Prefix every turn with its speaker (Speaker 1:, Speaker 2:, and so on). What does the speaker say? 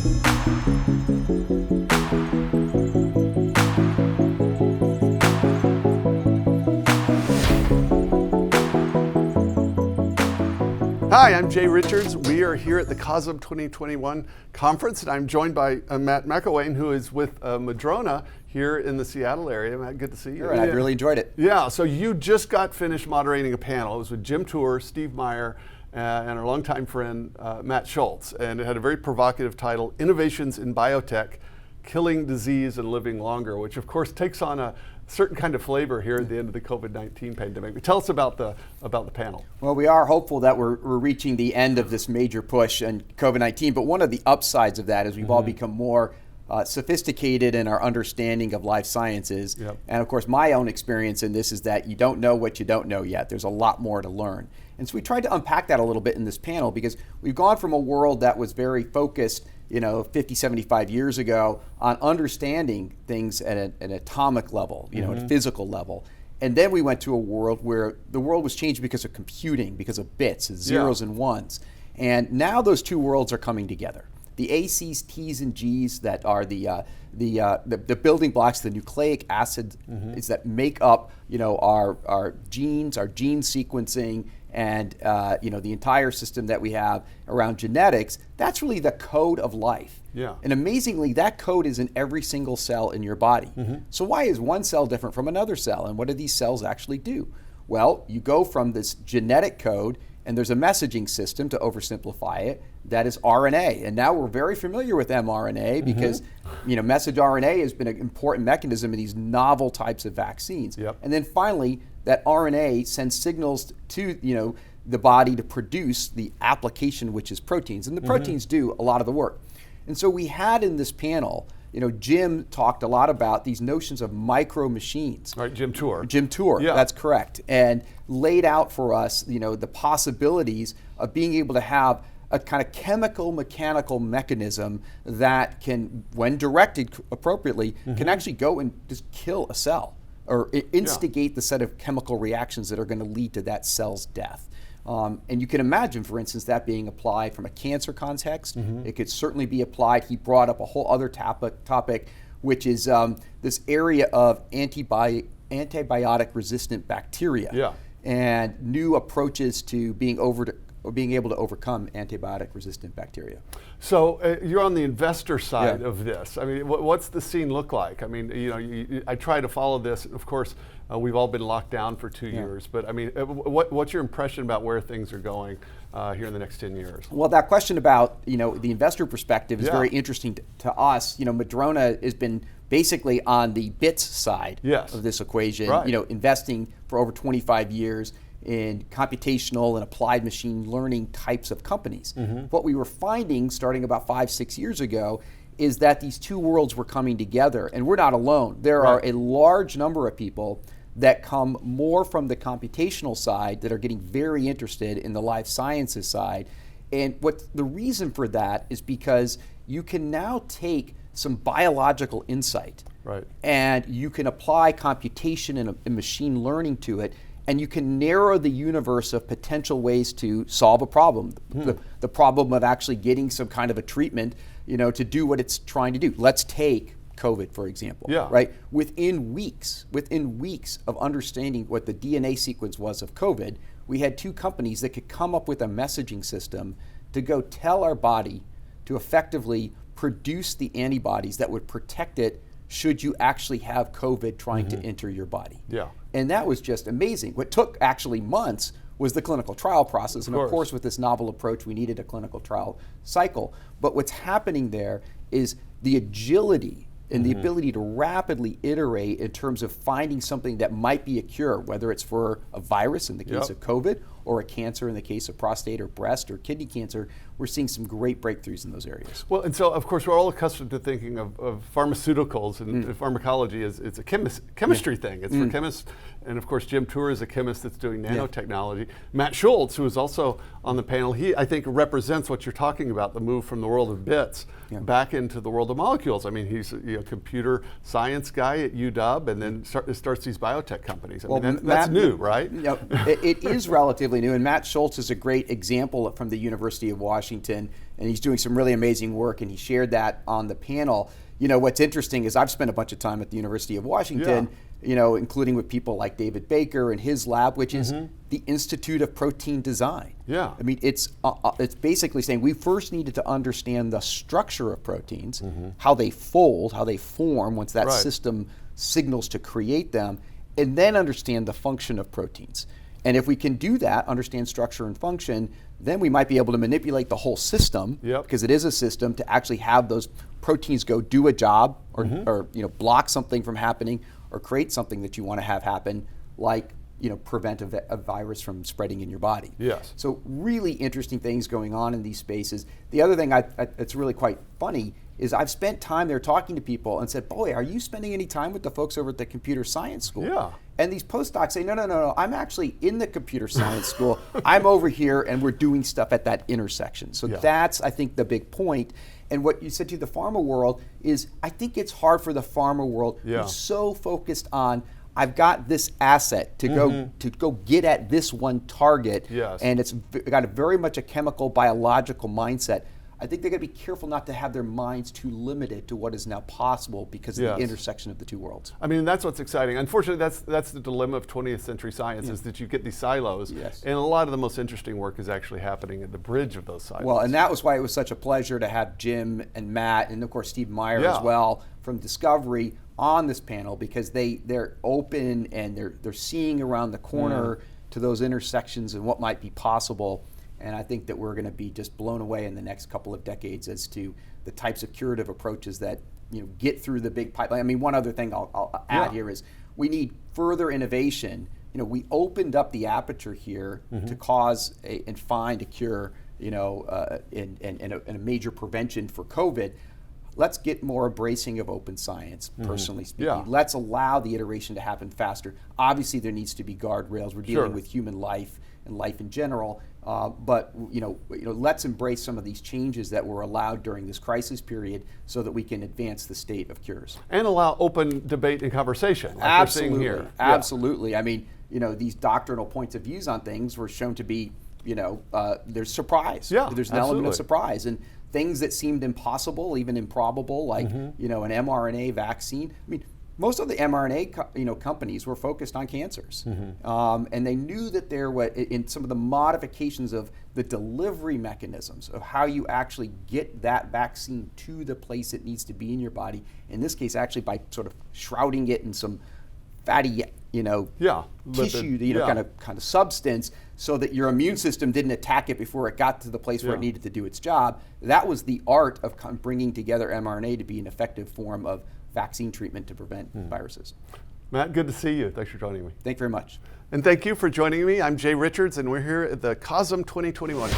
Speaker 1: Hi, I'm Jay Richards. We are here at the COSM 2021 conference, and I'm joined by Matt McIlwain, who is with Madrona here in the Seattle area. Matt, good to see you.
Speaker 2: Sure, I've really enjoyed it.
Speaker 1: Yeah, so you just got finished moderating a panel. It was with Jim Tour, Steve Meyer, and our longtime friend, Matt Schultz. And it had a very provocative title, Innovations in Biotech, Killing Disease and Living Longer, which of course takes on a certain kind of flavor here at the end of the COVID-19 pandemic. Tell us about the panel.
Speaker 2: Well, we are hopeful that we're reaching the end of this major push in COVID-19, but one of the upsides of that is we've all become more sophisticated in our understanding of life sciences.
Speaker 1: Yep.
Speaker 2: And of course, my own experience in this is that you don't know what you don't know yet. There's a lot more to learn. And so we tried to unpack that a little bit in this panel because we've gone from a world that was very focused 50, 75 years ago on understanding things at an atomic level, at a physical level. And then we went to a world where the world was changed because of computing, because of bits, zeros and ones. And now those two worlds are coming together. The A's, T's, and G's that are the building blocks, the nucleic acids that make up our genes, our gene sequencing, and the entire system that we have around genetics. That's really the code of life.
Speaker 1: Yeah.
Speaker 2: And amazingly, that code is in every single cell in your body. So why is one cell different from another cell, and what do these cells actually do? Well, you go from this genetic code, and there's a messaging system, to oversimplify it, that is RNA. And now we're very familiar with mRNA because messenger RNA has been an important mechanism in these novel types of vaccines.
Speaker 1: Yep.
Speaker 2: And then finally, that RNA sends signals to the body to produce the application, which is proteins. And the proteins do a lot of the work. And so we had in this panel, Jim talked a lot about these notions of micro machines.
Speaker 1: Right, Jim Tour.
Speaker 2: Jim Tour,
Speaker 1: yeah.
Speaker 2: That's correct. And laid out for us, the possibilities of being able to have a kind of chemical mechanical mechanism that can, when directed appropriately, can actually go and just kill a cell or instigate the set of chemical reactions that are going to lead to that cell's death. And you can imagine, for instance, that being applied from a cancer context. It could certainly be applied. He brought up a whole other topic, which is this area of antibiotic-resistant bacteria and new approaches to being able to overcome antibiotic-resistant bacteria.
Speaker 1: So you're on the investor side of this. I mean, what's the scene look like? I mean, I try to follow this. Of course, we've all been locked down for 2 years. But I mean, what's your impression about where things are going here in the next 10 years?
Speaker 2: Well, that question about the investor perspective is very interesting to us. Madrona has been basically on the bits side of this equation.
Speaker 1: Right.
Speaker 2: Investing for over 25 years in computational and applied machine learning types of companies. What we were finding starting about 5-6 years ago is that these two worlds were coming together, and we're not alone. There are a large number of people that come more from the computational side that are getting very interested in the life sciences side. And what the reason for that is because you can now take some biological insight and you can apply computation and machine learning to it, and you can narrow the universe of potential ways to solve a problem. The problem of actually getting some kind of a treatment, to do what it's trying to do. Let's take COVID, for example. Right? Within weeks of understanding what the DNA sequence was of COVID, we had two companies that could come up with a messaging system to go tell our body to effectively produce the antibodies that would protect it should you actually have COVID trying to enter your body. And that was just amazing. What took actually months was the clinical trial process. And of course, with this novel approach, we needed a clinical trial cycle. But what's happening there is the agility and the ability to rapidly iterate in terms of finding something that might be a cure, whether it's for a virus in the case of COVID or a cancer in the case of prostate or breast or kidney cancer. We're seeing some great breakthroughs in those areas.
Speaker 1: Well, and so of course we're all accustomed to thinking of pharmaceuticals and pharmacology as it's a chemistry thing. It's for chemists, and of course Jim Tour is a chemist that's doing nanotechnology. Matt Schultz, who is also on the panel, he I think represents what you're talking about, the move from the world of bits back into the world of molecules. I mean, he's computer science guy at UW, and then starts these biotech companies. I
Speaker 2: Well,
Speaker 1: mean, that's new, right?
Speaker 2: It is relatively new, and Matt Schultz is a great example from the University of Washington, and he's doing some really amazing work, and he shared that on the panel. What's interesting is I've spent a bunch of time at the University of Washington, including with people like David Baker and his lab, which is the Institute of Protein Design.
Speaker 1: Yeah.
Speaker 2: I mean, it's basically saying we first needed to understand the structure of proteins, how they fold, how they form once that system signals to create them, and then understand the function of proteins. And if we can do that, understand structure and function, then we might be able to manipulate the whole system, because it is a system, to actually have those proteins go do a job or block something from happening or create something that you want to have happen, like prevent a virus from spreading in your body.
Speaker 1: Yes.
Speaker 2: So really interesting things going on in these spaces. The other thing that's really quite funny is I've spent time there talking to people and said, boy, are you spending any time with the folks over at the computer science school?
Speaker 1: Yeah.
Speaker 2: And these postdocs say, no, I'm actually in the computer science school. I'm over here and we're doing stuff at that intersection. So that's, I think, the big point. And what you said to the pharma world is, I think it's hard for the pharma world who's so focused on, I've got this asset to go get at this one target, and it's got very much a chemical, biological mindset. I think they're going to be careful not to have their minds too limited to what is now possible because of the intersection of the two worlds.
Speaker 1: I mean, that's what's exciting. Unfortunately, that's the dilemma of 20th century science, is that you get these silos, and a lot of the most interesting work is actually happening at the bridge of those silos.
Speaker 2: Well, and that was why it was such a pleasure to have Jim and Matt, and of course Steve Meyer as well from Discovery on this panel, because they're open and they're seeing around the corner to those intersections and what might be possible. And I think that we're going to be just blown away in the next couple of decades as to the types of curative approaches that get through the big pipeline. I mean, one other thing I'll add here is we need further innovation. We opened up the aperture here to cause and find a cure, and a major prevention for COVID. Let's get more embracing of open science, personally speaking. Let's allow the iteration to happen faster. Obviously, there needs to be guardrails. We're dealing with human life and life in general. But let's embrace some of these changes that were allowed during this crisis period so that we can advance the state of cures. And
Speaker 1: allow open debate and conversation, like
Speaker 2: absolutely,
Speaker 1: we're seeing here.
Speaker 2: Absolutely. I mean, these doctrinal points of views on things were shown to be, there's surprise. There's an element of surprise. And things that seemed impossible, even improbable, like, an mRNA vaccine. I mean, most of the mRNA companies were focused on cancers. And they knew that there were, in some of the modifications of the delivery mechanisms of how you actually get that vaccine to the place it needs to be in your body, in this case actually by sort of shrouding it in some fatty tissue, kind of substance, so that your immune system didn't attack it before it got to the place where it needed to do its job. That was the art of bringing together mRNA to be an effective form of vaccine treatment to prevent viruses.
Speaker 1: Matt, good to see you. Thanks for joining me.
Speaker 2: Thank you very much.
Speaker 1: And thank you for joining me. I'm Jay Richards, and we're here at the COSM 2021.